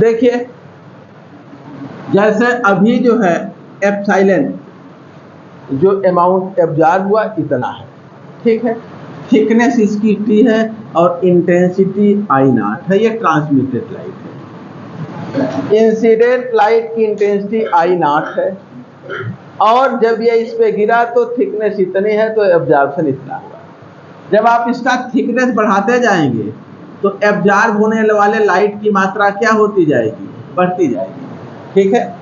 देखिए, जैसे अभी जो है एप्सिलॉन जो अमाउंट एब्जॉर्ब हुआ इतना है, ठीक है। थिकनेस इसकी टी है और इंटेंसिटी आई नॉट है। ये ट्रांसमिटेड लाइट है। इंसिडेंट लाइट की इंटेंसिटी आई नॉट है और जब ये इस पे गिरा तो थिकनेस इतनी है तो एब्जॉर्प्शन इतना हुआ। जब आप इसका थिकनेस बढ़ाते जाएंगे तो एब्जॉर्ब होने वाले लाइट की मात्रा क्या होती जाएगी? बढ़ती जाएगी, ठीक है।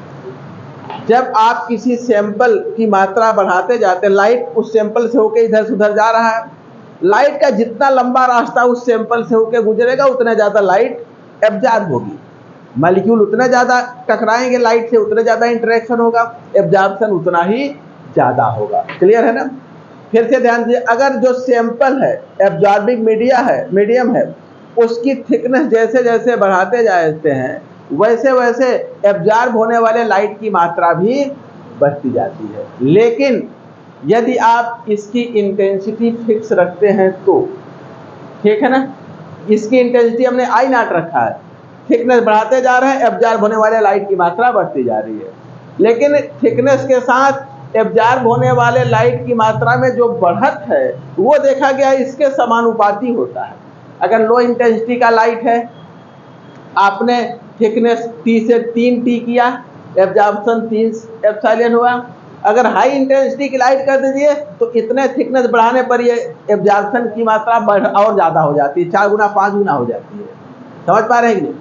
जब आप किसी सैंपल की मात्रा बढ़ाते जाते, लाइट उस सैंपल से होकर इधर से उधर जा रहा है, लाइट का जितना लंबा रास्ता उस सैंपल से होकर गुजरेगा उतना ज़्यादा लाइट एब्जॉर्ब होगी। मॉलिक्यूल उतना ज़्यादा टकराएंगे लाइट से, उतना ज़्यादा इंटरेक्शन होगा, एब्जॉर्प्शन उतना ही ज़्यादा होगा। क्लियर है ना? फिर से ध्यान दीजिए, अगर जो सैंपल है एब्जॉर्बिंग मीडियम है, उसकी थिकनेस जैसे जैसे बढ़ाते जाते हैं वैसे वैसे एब्जॉर्ब होने वाले लाइट की मात्रा भी बढ़ती जाती है। लेकिन यदि आप इसकी इंटेंसिटी फिक्स रखते हैं तो, ठीक है ना, इसकी इंटेंसिटी हमने आई नॉट रखा है, थिकनेस बढ़ाते जा रहे हैं, एब्जॉर्ब होने वाले लाइट की मात्रा बढ़ती जा रही है। लेकिन थिकनेस के साथ एब्जॉर्ब होने वाले लाइट की मात्रा में जो बढ़त है वो देखा गया इसके समानुपाती होता है। अगर लो इंटेंसिटी का लाइट है, आपने थिकनेस टी से 3T किया, एब्जॉर्प्शन 3 एप्सिलॉन हुआ। अगर हाई इंटेंसिटी की लाइट कर दीजिए तो इतने थिकनेस बढ़ाने पर ये एब्जॉर्प्शन की मात्रा और ज़्यादा हो जाती है, 4 गुना 5 गुना हो जाती है। समझ पा रहे हैं कि नहीं?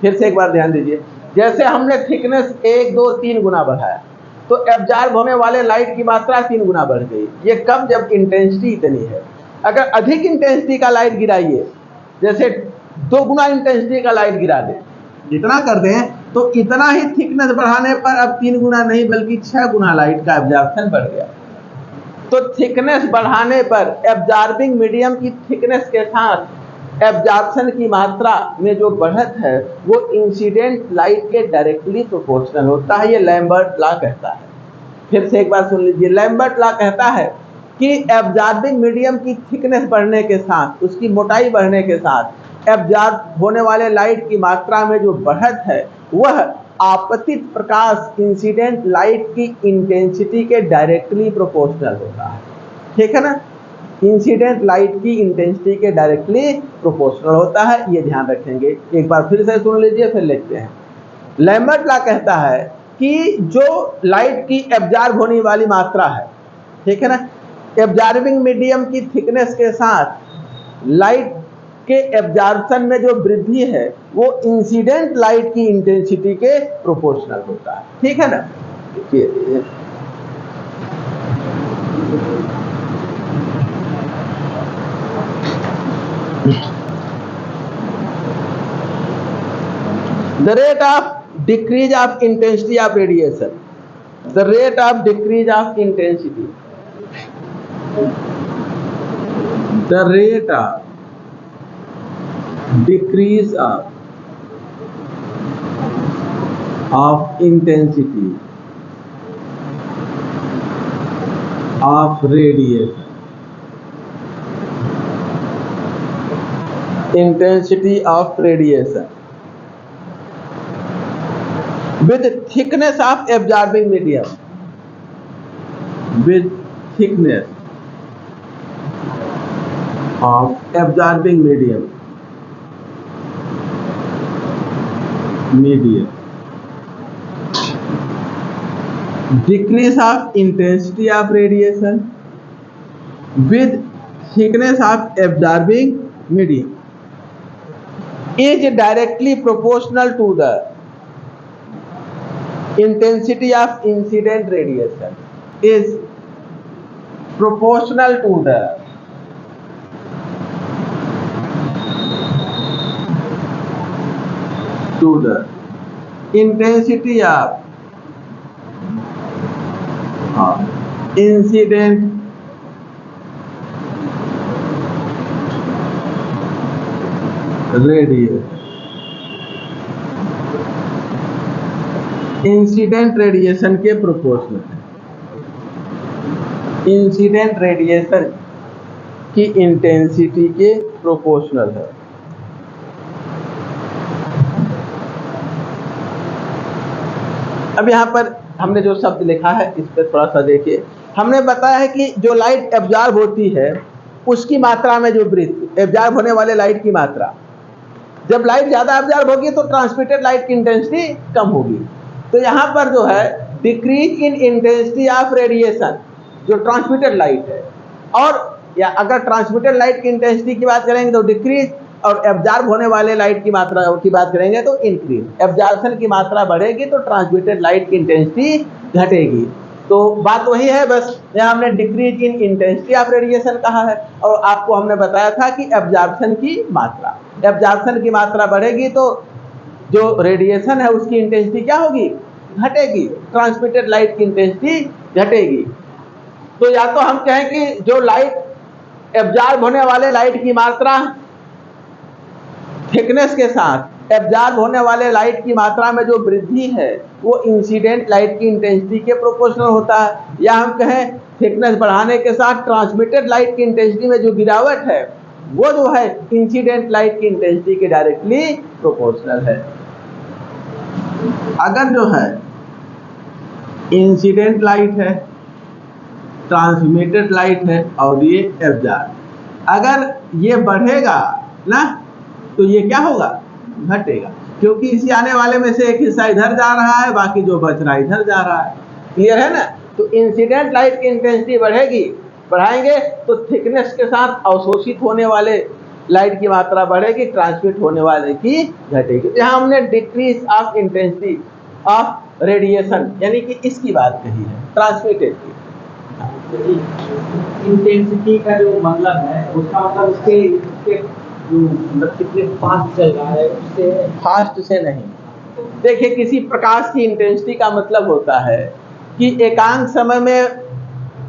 फिर से एक बार ध्यान दीजिए, जैसे हमने थिकनेस 1 2 3 गुना बढ़ाया तो एब्जॉर्ब होने वाले लाइट की मात्रा 3 गुना बढ़ गई। ये कब? जब इंटेंसिटी इतनी है। अगर अधिक इंटेंसिटी का लाइट गिराइए, जैसे 2 गुना इंटेंसिटी का लाइट गिरा दे, इतना कर दें तो इतना ही थिकनेस बढ़ाने पर अब 3 गुना नहीं बल्कि 6 गुना लाइट का एब्जॉर्प्शन बढ़ गया। तो थिकनेस बढ़ाने पर एब्जॉर्बिंग मीडियम की थिकनेस के साथ एब्जॉर्प्शन की मात्रा में जो बढ़त है वो इंसिडेंट लाइट के डायरेक्टली प्रोपोर्शनल होता है। ये लैम्बर्ट लॉ कहता है। फिर से एक बार सुन लीजिए, लैम्बर्ट लॉ कहता है कि एब्जॉर्बिंग मीडियम की थिकनेस बढ़ने के साथ, उसकी मोटाई बढ़ने के साथ एब्जॉर्ब होने वाले लाइट की मात्रा में जो बढ़त है वह आपतित प्रकाश इंसिडेंट लाइट की इंटेंसिटी के डायरेक्टली प्रोपोर्शनल होता है, ठीक है ना। इंसिडेंट लाइट की इंटेंसिटी के डायरेक्टली प्रोपोर्शनल होता है, ये ध्यान रखेंगे। एक बार फिर से सुन लीजिए, फिर लिखते हैं। लैम्बर्ट लॉ कहता है कि जो लाइट की एब्जॉर्ब होने वाली मात्रा है, ठीक है ना, एब्जॉर्बिंग मीडियम की थिकनेस के साथ लाइट के एब्जॉर्प्शन में जो वृद्धि है वो इंसिडेंट लाइट की इंटेंसिटी के प्रोपोर्शनल होता है, ठीक है ना। The rate of decrease of intensity of radiation, the rate of decrease of intensity, the rate of decrease of intensity of radiation, intensity of radiation with thickness of absorbing medium, with thickness of absorbing medium, decrease of intensity of radiation with thickness of absorbing medium is directly proportional to the intensity of incident radiation, is proportional to the intensity of incident radiation. Incident radiation के proportional है। Incident radiation की intensity के proportional है। अब यहाँ पर हमने जो शब्द लिखा है इस पर थोड़ा सा देखिए। हमने बताया है कि जो लाइट एब्जॉर्ब होती है उसकी मात्रा में जो वृद्धि, एब्जॉर्ब होने वाले लाइट की मात्रा, जब लाइट ज़्यादा एब्जॉर्ब होगी तो ट्रांसमिटेड लाइट की इंटेंसिटी कम होगी। तो यहाँ पर जो है decrease in intensity of radiation, जो ट्रांसमिटेड लाइट है, और या अगर ट्रांसमिटेड लाइट की इंटेंसिटी की बात करेंगे तो डिक्रीज, और एब्जॉर्ब होने वाले लाइट की मात्रा की बात करेंगे तो इंक्रीज। एब्जॉर्प्शन की मात्रा बढ़ेगी तो ट्रांसमिटेड लाइट की इंटेंसिटी घटेगी। तो बात वही है, बस यहाँ हमने decrease in intensity of radiation कहा है, और आपको हमने बताया था कि एब्जॉर्प्शन की मात्रा, एब्जॉर्प्शन की मात्रा बढ़ेगी तो जो रेडिएशन है उसकी इंटेंसिटी क्या होगी, घटेगी, ट्रांसमिटेड लाइट की इंटेंसिटी घटेगी। तो या तो हम कहें कि जो लाइट एब्जॉर्ब होने वाले लाइट की मात्रा थिकनेस के साथ एब्जॉर्ब होने वाले लाइट की मात्रा में जो वृद्धि है वो इंसिडेंट लाइट की इंटेंसिटी के प्रोपोर्शनल होता है, या हम कहें थिकनेस बढ़ाने के साथ ट्रांसमिटेड लाइट की इंटेंसिटी में जो गिरावट है वो जो है इंसिडेंट लाइट की इंटेंसिटी के डायरेक्टली प्रोपोर्शनल है। अगर जो है इंसिडेंट लाइट है, ट्रांसमिटेड लाइट है और ये एब्जॉर्ब, अगर ये बढ़ेगा ना तो ये क्या होगा, घटेगा, क्योंकि इसी आने वाले में से एक हिस्सा इधर जा रहा है, बाकी जो बच रहा है इधर जा रहा है। क्लियर है ना? तो इंसिडेंट लाइट की इंटेंसिटी बढ़ेगी, बढ़ाएंगे तो थिकनेस के साथ अवशोषित होने वाले लाइट की मात्रा बढ़ेगी, ट्रांसमिट होने वाले की घटेगी। यहाँ हमने decrease of intensity of radiation यानी कि इसकी बात कही है, ट्रांसमिटेड की। इंटेंसिटी का जो मतलब है उसका मतलब उसके मतलब कितने फास्ट चल रहा है उससे, फास्ट से नहीं। देखिए, किसी प्रकाश की इंटेंसिटी का मतलब होता है कि एकांक समय में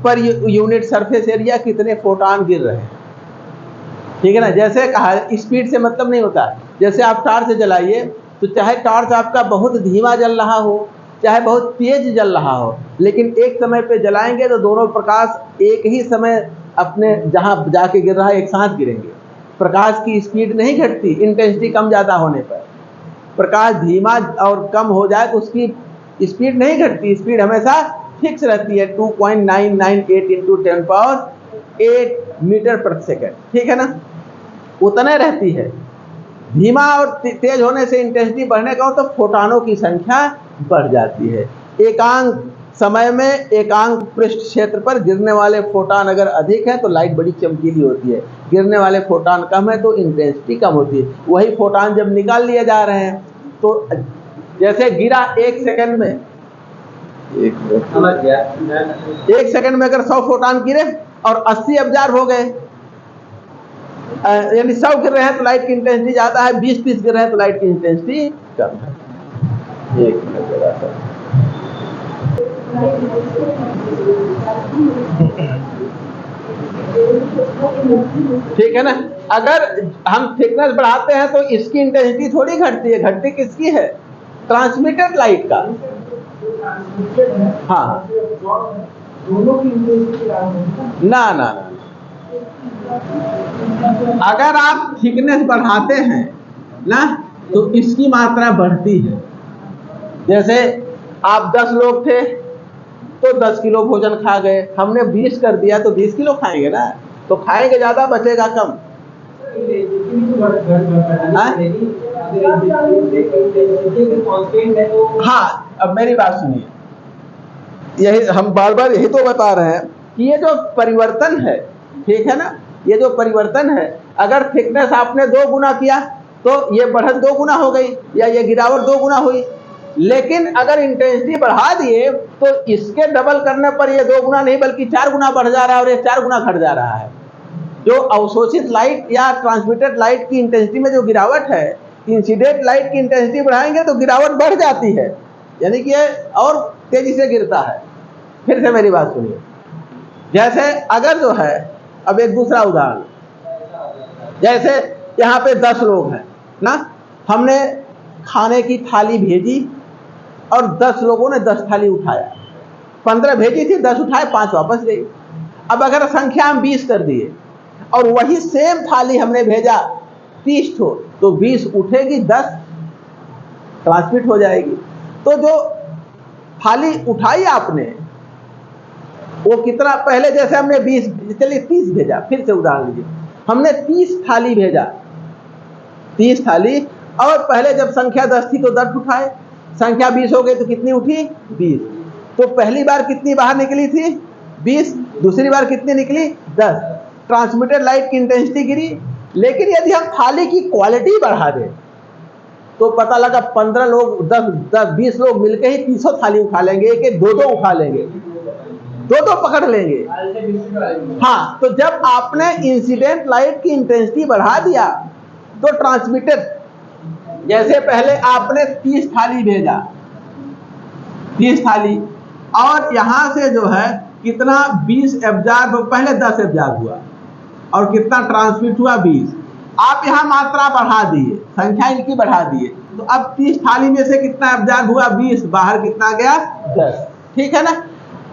पर यूनिट सरफेस एरिया कितने फोटॉन गिर रहे हैं। ठीक है ना? जैसे कहा, स्पीड से मतलब नहीं होता। जैसे आप टॉर्च जलाइए तो चाहे टॉर्च आपका बहुत धीमा जल रहा हो चाहे बहुत तेज जल रहा हो, लेकिन एक समय पे जलाएंगे तो दोनों प्रकाश एक ही समय अपने जहां जाके गिर रहा है एक साथ गिरेंगे। प्रकाश की स्पीड नहीं घटती इंटेंसिटी कम ज़्यादा होने पर। प्रकाश धीमा और कम हो जाए तो उसकी स्पीड नहीं घटती, स्पीड हमेशा फिक्स रहती है 2.998 इंटू 10⁸ मीटर प्रति सेकेंड। ठीक है ना? उतने रहती है। धीमा और तेज होने से इंटेंसिटी बढ़ने का हो तो फोटॉनों की संख्या बढ़ जाती है। एकांक समय में एकांक पृष्ठ क्षेत्र पर गिरने वाले फोटॉन अगर अधिक है तो लाइट बड़ी चमकीली होती है, गिरने वाले फोटॉन कम है तो इंटेंसिटी कम होती है। वही फोटॉन जब निकाल लिए जा रहे हैं तो जैसे गिरा एक सेकंड में, एक सेकंड में अगर 100 फोटॉन गिरे और 80 एब्जॉर्ब हो गए, यानी 100 गिर रहे हैं तो लाइट की इंटेंसिटी ज़्यादा है, 20-30 गिर रहे हैं तो लाइट की इंटेंसिटी कम है। ठीक है ना? अगर हम थिकनेस बढ़ाते हैं तो इसकी इंटेंसिटी थोड़ी घटती है, घटती किसकी है? ट्रांसमिटेड लाइट का। हाँ, ना ना ना, अगर आप थिकनेस बढ़ाते हैं ना तो इसकी मात्रा बढ़ती है। जैसे आप 10 लोग थे तो 10 किलो भोजन खा गए, हमने 20 कर दिया तो 20 किलो खाएंगे ना, तो खाएंगे ज़्यादा बचेगा कम। हाँ, अब मेरी बात सुनिए, यही हम बार बार यही तो बता रहे हैं कि ये जो परिवर्तन है, ठीक है ना, ये जो परिवर्तन है, अगर थिकनेस आपने 2 गुना किया तो ये बढ़त 2 गुना हो गई या ये गिरावट 2 गुना हुई। लेकिन अगर इंटेंसिटी बढ़ा दिए तो इसके डबल करने पर ये 2 गुना नहीं बल्कि 4 गुना बढ़ जा रहा है और ये 4 गुना घट जा रहा है। जो अवशोषित लाइट या ट्रांसमिटेड लाइट की इंटेंसिटी में जो गिरावट है, इंसिडेंट लाइट की इंटेंसिटी बढ़ाएंगे तो गिरावट बढ़ जाती है, यानी कि ये और तेजी से गिरता है। फिर से मेरी बात सुनिए, जैसे अगर जो है, अब एक दूसरा उदाहरण, जैसे यहाँ पे 10 लोग हैं ना, हमने खाने की थाली भेजी और 10 लोगों ने 10 थाली उठाया, 15 भेजी थी, 10 उठाए, 5 वापस गई। अब अगर संख्या हम 20 कर दिए और वही सेम थाली हमने भेजा 30 ठो, तो 20 उठेगी, 10 ट्रांसमिट हो जाएगी। तो जो थाली उठाई आपने, वो कितना, पहले जैसे हमने 20, चलिए 30 भेजा, फिर से उदाहरण लीजिए, हमने 30 थाली भेजा, 30 थाली, और पहले जब संख्या 10 थी तो 10 उठाए, संख्या 20 हो गई तो कितनी उठी, 20। तो पहली बार कितनी बाहर निकली थी, 20, दूसरी बार कितनी निकली, 10। ट्रांसमिटेड लाइट की इंटेंसिटी गिरी। लेकिन यदि हम थाली की क्वालिटी बढ़ा दें तो पता लगा 15 लोग, 20 लोग मिलकर ही 300 थाली उठा लेंगे, एक एक 2-2 उठा लेंगे, 2-2 पकड़ लेंगे। हाँ, तो जब आपने इंसिडेंट लाइट की इंटेंसिटी बढ़ा दिया तो ट्रांसमिटेड, जैसे पहले आपने 30 थाली भेजा, 30 थाली, और यहां से जो है कितना, 20 एब्जॉर्ब, पहले 10 एब्जॉर्ब हुआ और कितना ट्रांसमिट हुआ, 20। आप यहां मात्रा बढ़ा दिए, संख्या इनकी बढ़ा दिए, तो अब 30 थाली में से कितना एब्जॉर्ब हुआ, 20, बाहर कितना गया, 10। ठीक है ना।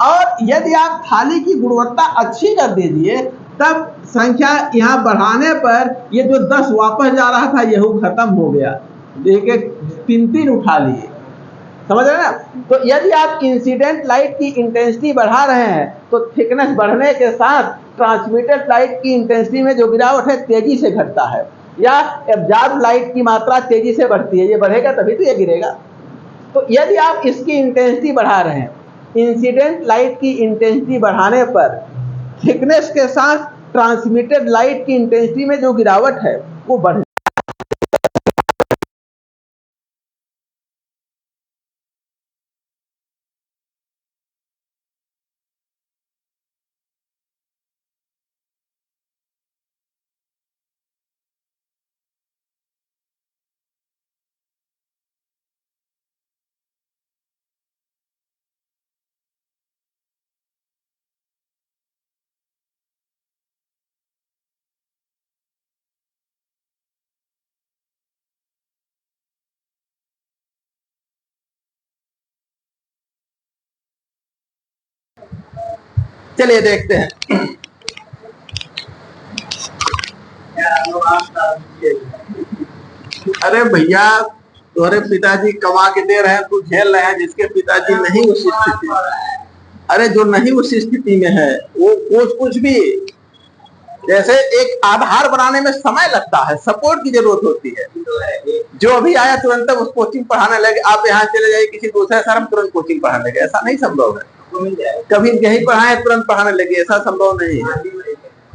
और यदि आप थाली की गुणवत्ता अच्छी कर दीजिए तब संख्या यहां बढ़ाने पर ये जो 10 वापस जा रहा था यह खत्म हो गया, एक एक 3-3 उठा लिए, समझ रहे हैं ना। तो यदि आप इंसिडेंट लाइट की इंटेंसिटी बढ़ा रहे हैं तो थिकनेस बढ़ने के साथ ट्रांसमिटेड लाइट की इंटेंसिटी में जो गिरावट है तेजी से घटता है, या एब्जॉर्ब लाइट की मात्रा तेजी से बढ़ती है, ये बढ़ेगा तभी तो ये गिरेगा। तो यदि आप इसकी इंटेंसिटी बढ़ा रहे हैं, इंसिडेंट लाइट की इंटेंसिटी बढ़ाने पर थिकनेस के साथ ट्रांसमिटेड लाइट की इंटेंसिटी में जो गिरावट है वो बढ़। चलिए देखते हैं। अरे भैया, तुम्हारे पिताजी कमा के दे रहे हैं, तू झेल रहे हैं, जिसके पिताजी नहीं उस स्थिति में, अरे जो नहीं उस स्थिति में है वो कुछ भी, जैसे एक आधार बनाने में समय लगता है, सपोर्ट की जरूरत होती है। जो अभी आया तुरंत उस कोचिंग पढ़ाने लगे, आप यहाँ चले जाइए किसी दूसरे शहर में, तुरंत कोचिंग पढ़ाने लगे, ऐसा नहीं संभव है। कभी यही पढ़ाए तुरंत पढ़ाने लगे, ऐसा संभव नहीं है,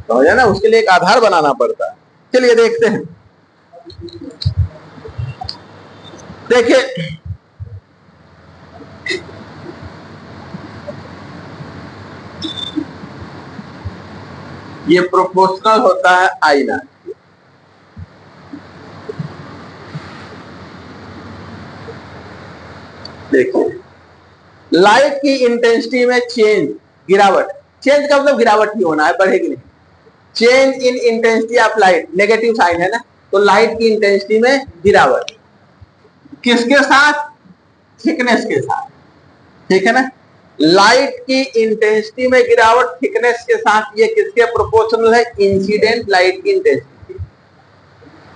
तो है ना, उसके लिए एक आधार बनाना पड़ता है। चलिए देखते हैं। देखिए, ये प्रोपोर्शनल होता है आई नॉट। देखिए, लाइट की इंटेंसिटी में चेंज, गिरावट, चेंज का मतलब गिरावट ही होना है, बढ़ेगी नहीं। Change in intensity of light, negative sign है ना, तो लाइट की इंटेंसिटी में गिरावट किसके साथ, थिकनेस के साथ, ठीक है ना। लाइट की इंटेंसिटी में गिरावट थिकनेस के साथ, ये किसके प्रोपोर्शनल है, इंसिडेंट लाइट की इंटेंसिटी,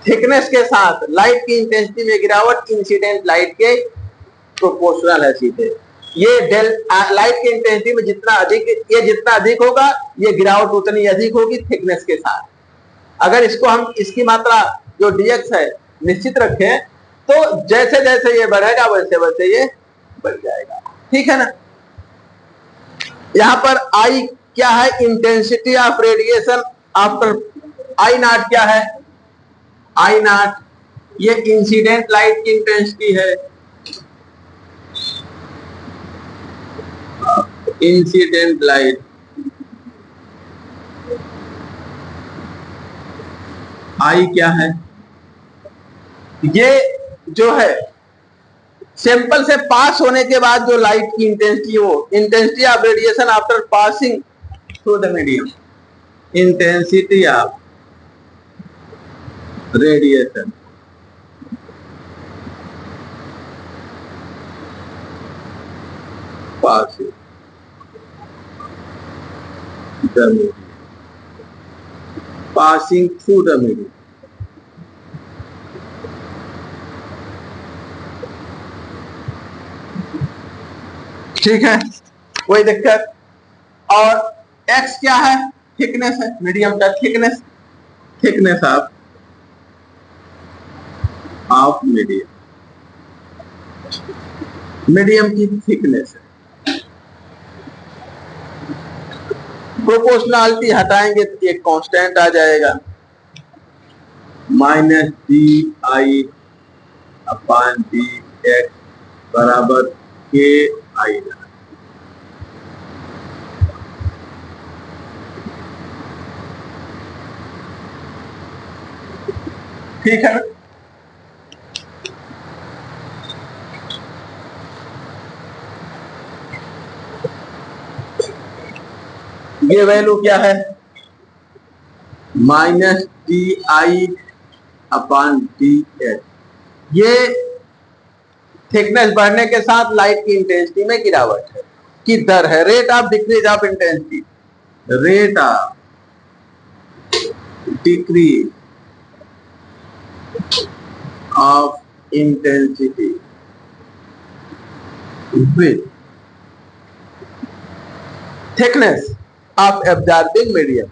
थिकनेस के साथ लाइट की इंटेंसिटी में गिरावट इंसिडेंट लाइट के प्रोपोर्शनल है सीधे। ये लाइट की इंटेंसिटी में जितना अधिक, ये जितना अधिक होगा ये गिरावट उतनी अधिक होगी थिकनेस के साथ। अगर इसको हम, इसकी मात्रा जो dx है निश्चित रखें तो जैसे जैसे ये बढ़ेगा वैसे वैसे ये बढ़ जाएगा, ठीक है ना। यहां पर आई क्या है, intensity of radiation after, I not क्या है, आई नॉट ये इंसिडेंट लाइट की इंटेंसिटी है, इंसिडेंट लाइट, आई क्या है, ये जो है सैंपल से पास होने के बाद जो लाइट की इंटेंसिटी, वो intensity of radiation after passing through the medium, intensity of radiation passing the medium, passing through the medium. ठीक है, कोई दिक्कत। और x क्या है? थिकनेस है, मीडियम का thickness, thickness of medium, medium की थिकनेस है। प्रोपोर्शनलिटी हटाएंगे तो एक कांस्टेंट आ जाएगा, minus D I upon D x बराबर के आई। ठीक है, ये वैल्यू क्या है? Minus D I upon D H. ये थिकनेस बढ़ने के साथ लाइट की इंटेंसिटी में गिरावट है की दर है, rate of decrease of intensity, rate of decrease of intensity with thickness of absorbing medium,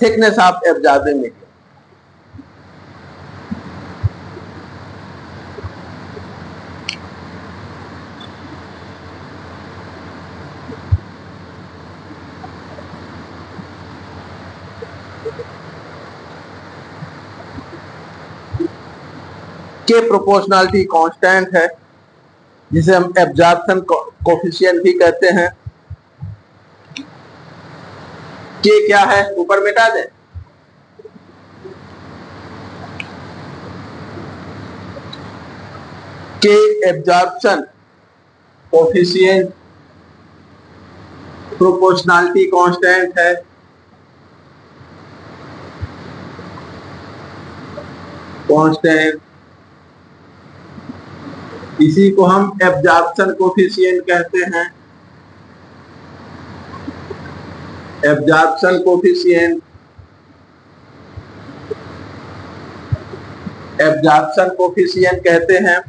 thickness of absorbing medium. के प्रोपोर्शनलिटी कांस्टेंट है, जिसे हम एब्जॉर्प्शन कोफिशिएंट भी कहते हैं। के क्या है? ऊपर मिटा दें, के एब्जॉर्प्शन कोफिशिएंट, प्रोपोर्शनलिटी कांस्टेंट है, कांस्टेंट, इसी को हम एब्जॉर्प्शन कोफिशिएंट कहते हैं। एब्जॉर्प्शन कोफिशिएंट, एब्जॉर्प्शन कोफिशिएंट कहते हैं।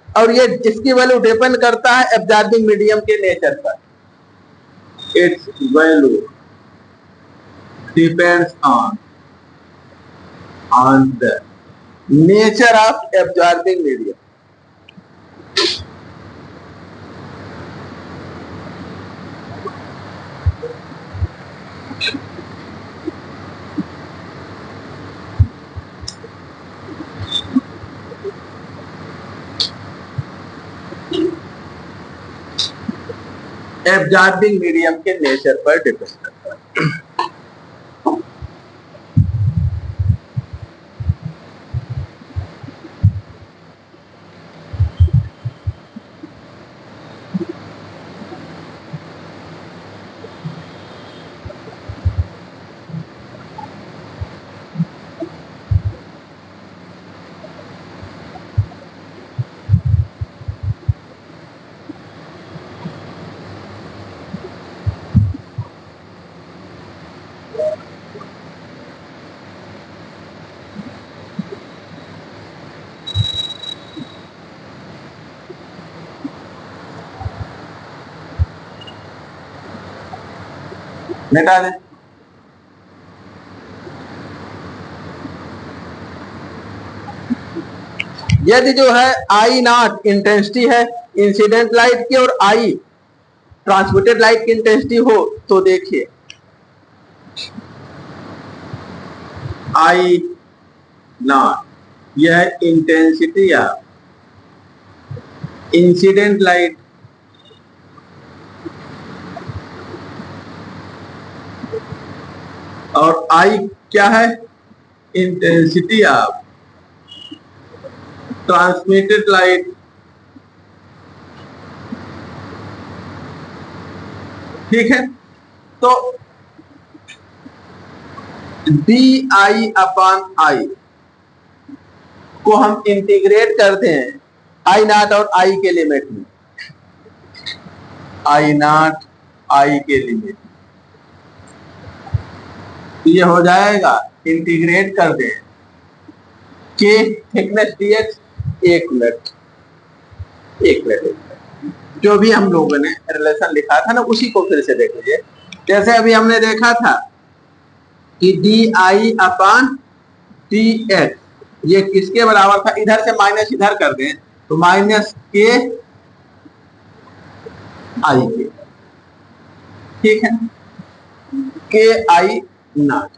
और ये इसकी वैल्यू डिपेंड करता है एब्जॉर्बिंग मीडियम के नेचर पर। It's value depends on the nature of absorbing medium. Absorbing medium के नेचर पर डिपेंड करता है। मिटा दें, यदि जो है आई नॉट इंटेंसिटी है इंसिडेंट लाइट की और आई ट्रांसमिटेड लाइट की इंटेंसिटी हो, तो देखिए आई नॉट यह इंटेंसिटी या इंसिडेंट लाइट, और आई क्या है? Intensity of transmitted light. ठीक है, तो डी आई अपॉन आई को हम इंटीग्रेट करते हैं आई नॉट और आई के लिमिट में, आई नॉट आई के लिमिट, ये हो जाएगा इंटीग्रेट कर दें के थिकनेस dx। एक मिनट जो भी हम लोगों ने रिलेशन लिखा था ना उसी को फिर से देख लीजिए। जैसे अभी हमने देखा था कि D I upon T x ये किसके बराबर था, इधर से माइनस इधर कर दें तो माइनस के आई के, ठीक है, के आई नॉट,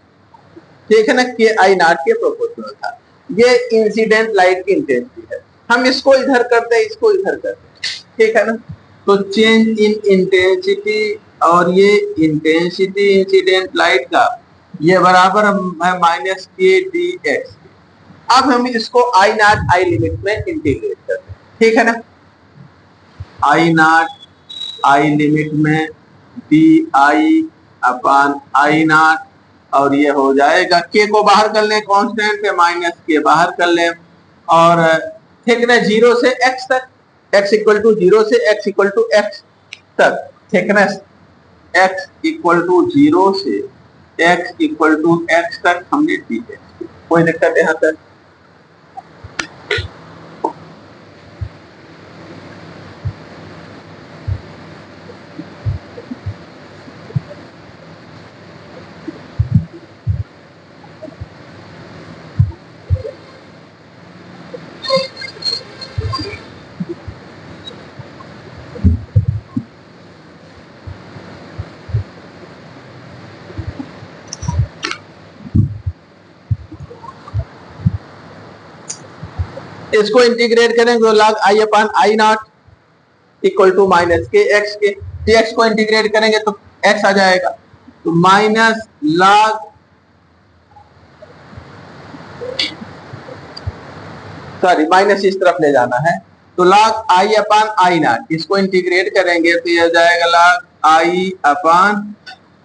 ठीक है ना, के आई नॉट के प्रोपोर्शनल था। ये इंसिडेंट लाइट की इंटेंसिटी है। हम इसको इधर करते हैं, इसको इधर करते हैं, ठीक है ना। तो चेंज इन इंटेंसिटी और ये इंटेंसिटी इंसिडेंट लाइट का ये बराबर है माइनस के डी एक्स। अब हम इसको आई नॉट आई लिमिट में इंटीग्रेट करते हैं, ठीक है ना। आई नॉट आई लिमिट में D I upon I naught और ये हो जाएगा के को बाहर कर लें, कांस्टेंट है माइनस के बाहर कर लें और थिकनेस 0 से x तक, x इक्वल टू 0 से x इक्वल टू x तक, थिकनेस x इक्वल टू 0 से x इक्वल टू x तक हमने दी है। कोई दिक्कत यहाँ तक? इसको इंटीग्रेट करेंगे तो log I upon I naught equal to minus K X K, X को इंटीग्रेट करेंगे तो एक्स आ जाएगा, तो माइनस log सॉरी माइनस इस तरफ ले जाना है तो log I upon I naught, इसको इंटीग्रेट करेंगे तो ये हो जाएगा log I upon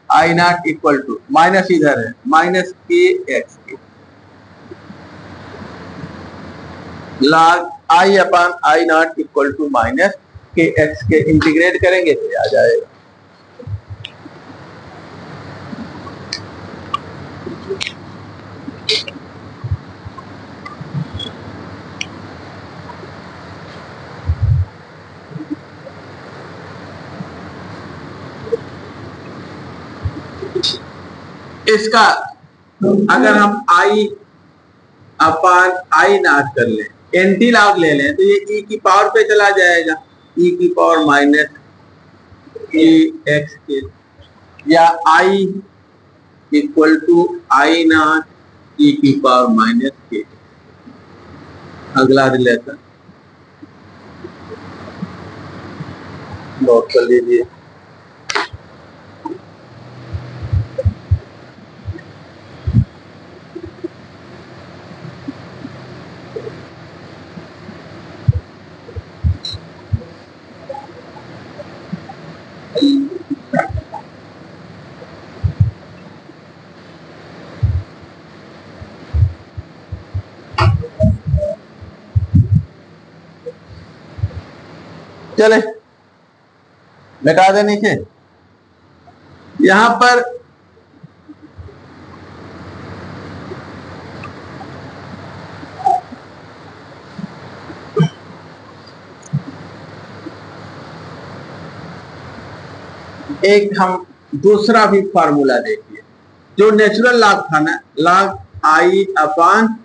I naught equal to minus इधर है minus K X K, log I upon I naught equal to minus K X K, integrate करेंगे तो आ जाएगा। इसका अगर हम आई अपान आई नॉट कर लें, एंटी लॉग ले लें तो ये ई की पावर पे चला जाएगा, ई की पावर माइनस के एक्स के, या I equal to I not ई की पावर माइनस के। अगला रिलेशन नोट कर लीजिए। चले मिटा दे नीचे। यहां पर एक हम दूसरा भी फार्मूला देखिए, जो नेचुरल लॉग था ना, log I upon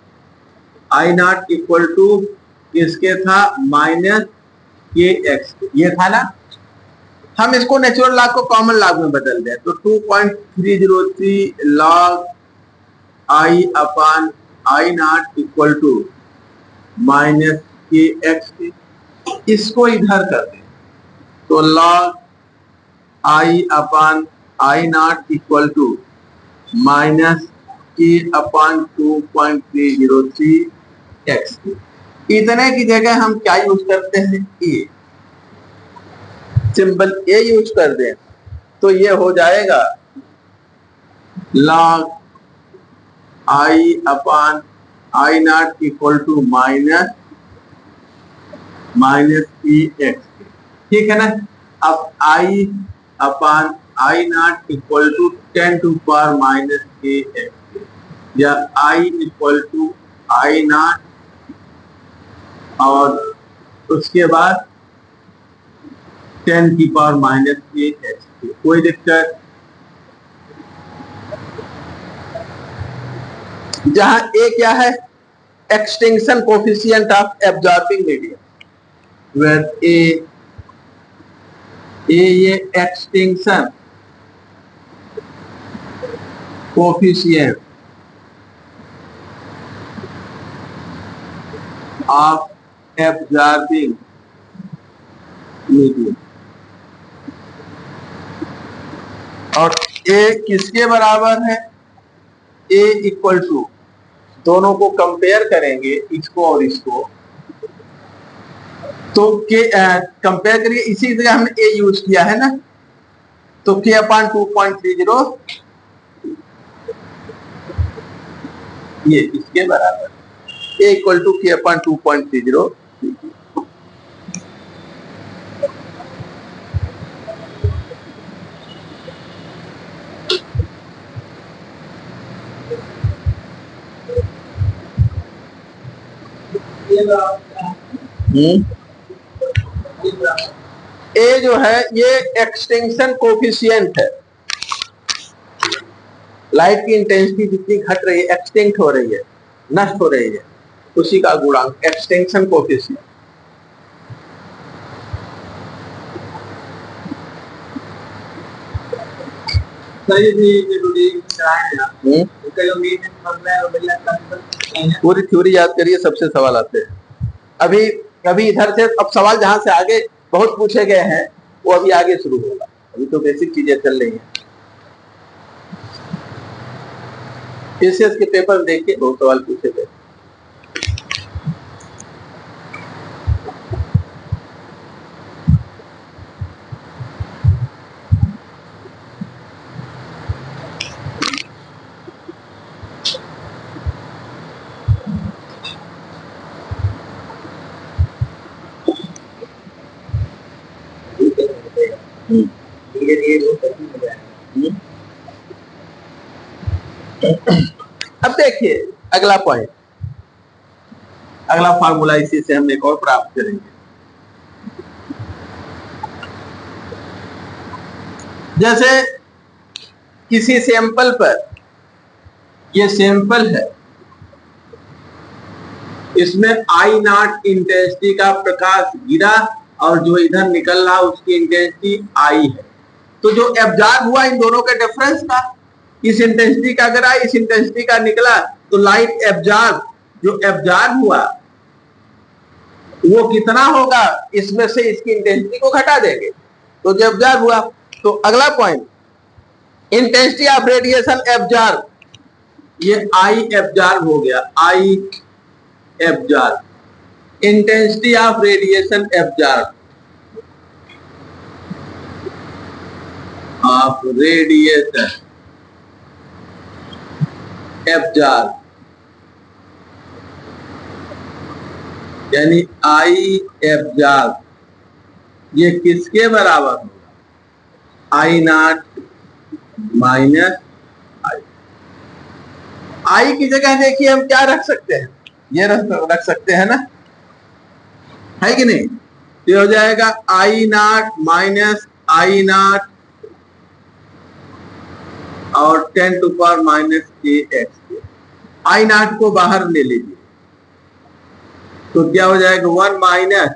I naught equal to किसके था, माइनस के एक्स, ये था ना। हम इसको नेचुरल लॉग को कॉमन लॉग में बदल दें तो 2.303 log I upon I naught equal to minus K X K, इसको इधर कर दें तो log I upon I naught equal to minus K upon 2.303 x. इतने की जगह हम क्या यूज करते हैं, ए, सिंबल ए यूज कर दें तो ये हो जाएगा log I upon I naught equal to minus E X, ठीक है ना। अब I upon I naught equal to 10 to power minus K X, या I equal to I naught और उसके बाद 10 की पावर -8 कोई दिक्कत? जहां ए क्या है? Extinction coefficient of absorbing medium, where ये extinction coefficient of absorbing medium, और ए किसके बराबर है? ए इक्वल टू, दोनों को कंपेयर करेंगे, इसको और इसको, तो के कंपेयर करिए, इसी जगह हमने ए यूज किया है ना, तो के अपान 2.30 ये इसके बराबर, ए इक्वल टू के अपान 2.30। ए जो है ये एक्सटेंशन कोफिशिएंट है, लाइट की इंटेंसिटी जितनी घट रही है, एक्सटिंक्ट हो रही है, नष्ट हो रही है, उसी का गुणांक एक्सटेंशन कोफिशिएंट। पूरी थ्योरी याद करिए, सबसे सवाल आते हैं। अभी अभी इधर से अब सवाल जहां से आगे बहुत पूछे गए हैं वो अभी आगे शुरू होगा, अभी तो बेसिक चीजें चल रही हैं। पीसीएस के पेपर देखिए, बहुत सवाल पूछे गए। अब देखिए अगला पॉइंट, अगला फार्मूला इसी से हम एक और प्राप्त करेंगे। जैसे किसी सैंपल पर, ये सैंपल है, इसमें आई नॉट इंटेंसिटी का प्रकाश गिरा और जो इधर निकल रहा उसकी इंटेंसिटी आई है, तो जो एब्जॉर्ब हुआ इन दोनों के डिफरेंस का, इस इंटेंसिटी का अगर आई, इस इंटेंसिटी का निकला, तो लाइट एब्जॉर्ब, जो एब्जॉर्ब हुआ वो कितना होगा, इसमें से इसकी इंटेंसिटी को घटा देंगे, तो जो एब्जॉर्ब हुआ। तो अगला point, intensity of radiation absorb, ये आई एब्जॉर्ब हो गया, I absorb, intensity of radiation absorb, of radiation absorb, यानी आई एब्जॉर्ब, ये किसके बराबर होगा? आई नॉट माइनस आई। आई की जगह देखिए हम क्या रख सकते हैं, ये रख सकते हैं ना, है कि नहीं? ये हो जाएगा आई नॉट माइनस आई नॉट और 10 टू पावर -8। आई नॉट को बाहर ले लीजिए, तो क्या हो जाएगा 1 minus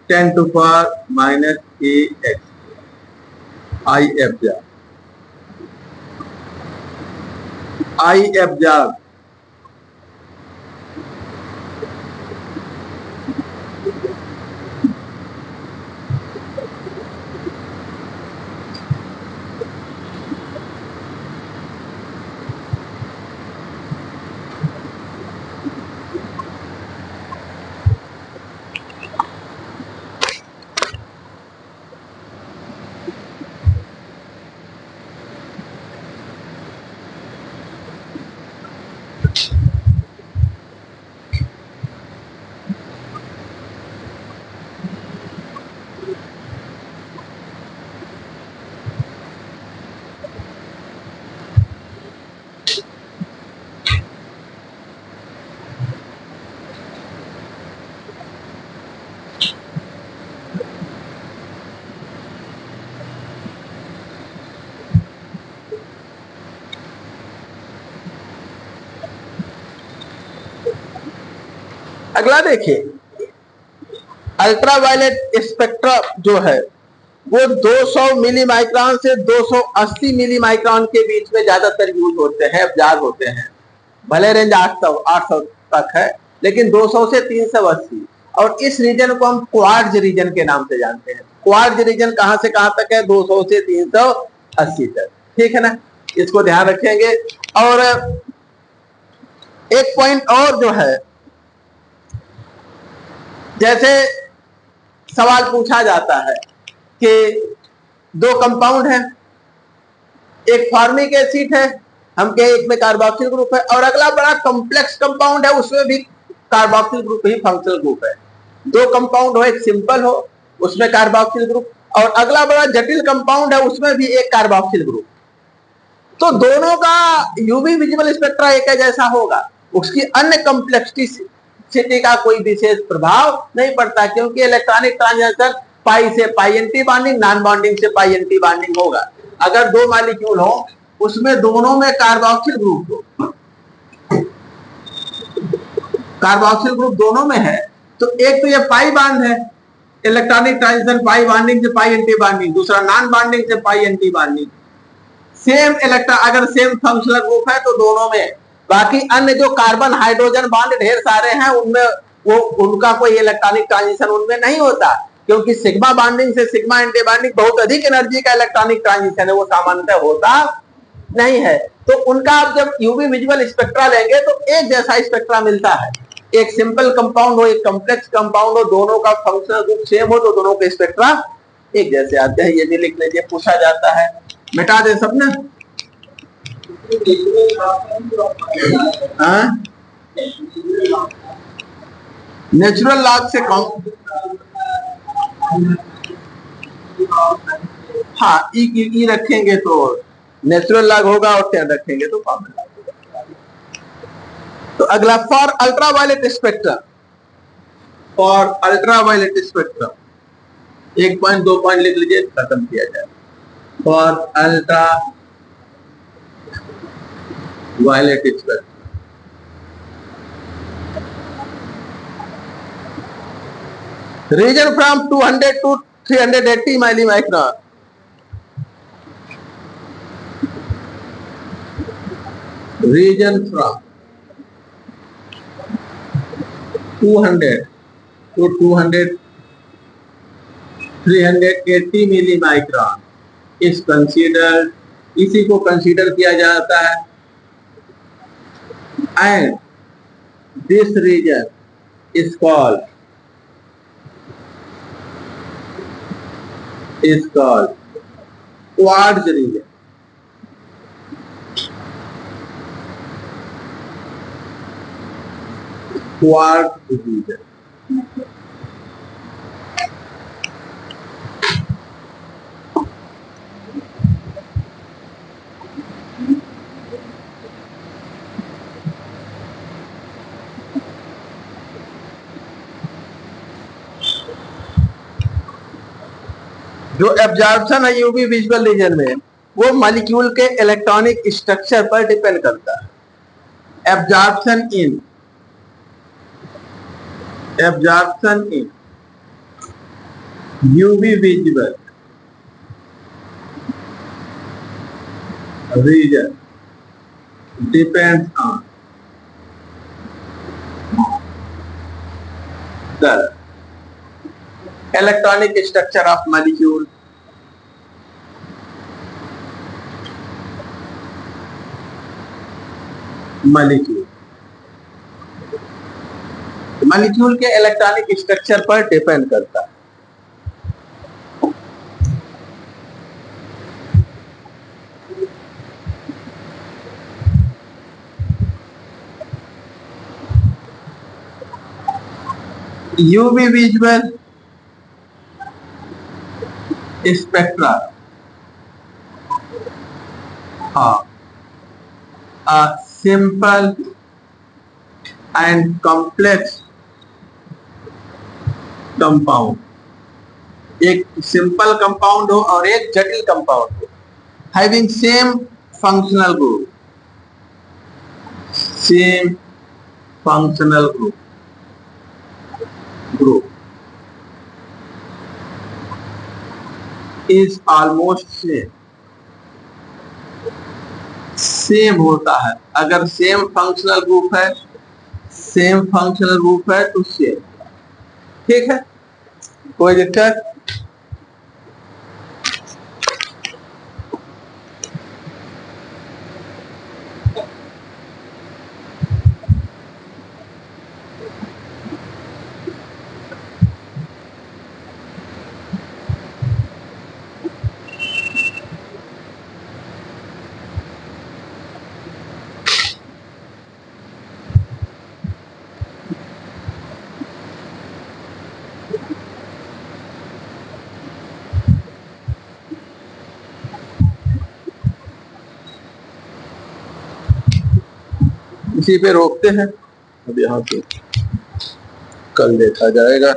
10 to power -8 I absorb, I absorb अगला देखिए, अल्ट्रावायलेट स्पेक्ट्रम जो है वो 200 मिली माइक्रोन से 280 मिली माइक्रोन के बीच में ज्यादातर यूज होते हैं, ऑब्जर्व होते हैं। भले रेंज 800 तक है, लेकिन 200 से 380। और इस रीजन को हम क्वार्ट्ज रीजन के नाम से जानते हैं। क्वार्ट्ज रीजन कहां से कहां तक है? 200 से 380 तक, ठीक है ना, इसको ध्यान रखेंगे। और एक पॉइंट और जो है, जैसे सवाल पूछा जाता है कि दो कंपाउंड है, एक फॉर्मिक एसिड है, हम कहे एक में कार्बोक्सिल ग्रुप है, और अगला बड़ा कॉम्प्लेक्स कंपाउंड है, उसमें भी कार्बोक्सिल ग्रुप ही फंक्शनल ग्रुप है। दो कंपाउंड हो, एक सिंपल हो, उसमें कार्बोक्सिल ग्रुप, और अगला बड़ा जटिल कंपाउंड है, उसमें भी एक कार्बोक्सिल ग्रुप। तो दोनों का यूवी विजिबल स्पेक्ट्रा एक जैसा होगा, उसकी अन्य कॉम्प्लेक्सिटी का कोई विशेष प्रभाव नहीं पड़ता, क्योंकि इलेक्ट्रॉनिक ट्रांजिशन पाई से पाई एंटी बॉन्डिंग, नॉन बॉन्डिंग से पाई एंटी बॉन्डिंग होगा। अगर दो मॉलिक्यूल हो, उसमें दोनों में कार्बोक्सिल ग्रुप हो, कार्बोक्सिल ग्रुप दोनों में है, तो एक तो ये पाई बॉन्ड है, इलेक्ट्रॉनिक ट्रांजिशन पाई बॉन्डिंग से पाई एंटी बॉन्डिंग, दूसरा नॉन बॉन्डिंग से पाई एंटी बॉन्डिंग। सेम इलेक्ट्रॉन, अगर सेम फंक्शनल ग्रुप है तो दोनों में, बाकी अन्य जो कार्बन हाइड्रोजन बॉन्ड ढेर सारे हैं उनमें वो उनका कोई इलेक्ट्रॉनिक ट्रांजिशन उनमें नहीं होता, क्योंकि सिग्मा बॉन्डिंग से सिग्मा एंटी बॉन्डिंग बहुत अधिक एनर्जी का इलेक्ट्रॉनिक ट्रांजिशन है, वो सामान्यतः होता नहीं है। तो उनका आप जब यूवी विजुअल स्पेक्ट्रा लेंगे तो एक जैसा स्पेक्ट्रा मिलता है। एक सिंपल कंपाउंड हो, एक कॉम्प्लेक्स कंपाउंड हो, दोनों का फंक्शनल ग्रुप सेम हो, तो दोनों के स्पेक्ट्रा एक जैसे आते हैं। ये भी लिख लीजिए, पूछा जाता है। मिटा दे सब ना। नेचुरल लॉग से कौन? हाँ, ई रखेंगे तो नेचुरल लॉग होगा, और 10 रखेंगे तो कॉमन लॉग होगा। तो अगला, for ultraviolet spectrum, for ultraviolet spectrum 1 point 2 point लिख लीजिए, खत्म किया जाए। For ultraviolet spectrum, region from 200 to 380 milli micron, region from 200 to 380 milli micron इस कंसीडर, इसी को कंसीडर किया जाता है। And this region is called quartz region. Quartz region जो एब्जॉर्प्शन है यूवी विजुअल रीजन में, वो मॉलिक्यूल के इलेक्ट्रॉनिक स्ट्रक्चर पर डिपेंड करता है। Absorption in UV visual region depends on the electronic structure of molecule, molecule के इलेक्ट्रॉनिक स्ट्रक्चर पर डिपेंड करता है। UV visual spectra, a simple and complex compound, एक सिंपल कंपाउंड हो और एक जटिल कंपाउंड हो, having same functional group, same functional group, group is almost same होता है। अगर सेम फंक्शनल ग्रुप है, सेम फंक्शनल ग्रुप है तो सेम। ठीक है, कोई दिक्कत? इसी पे रोकते हैं, अब यहाँ पे कल देखा जाएगा।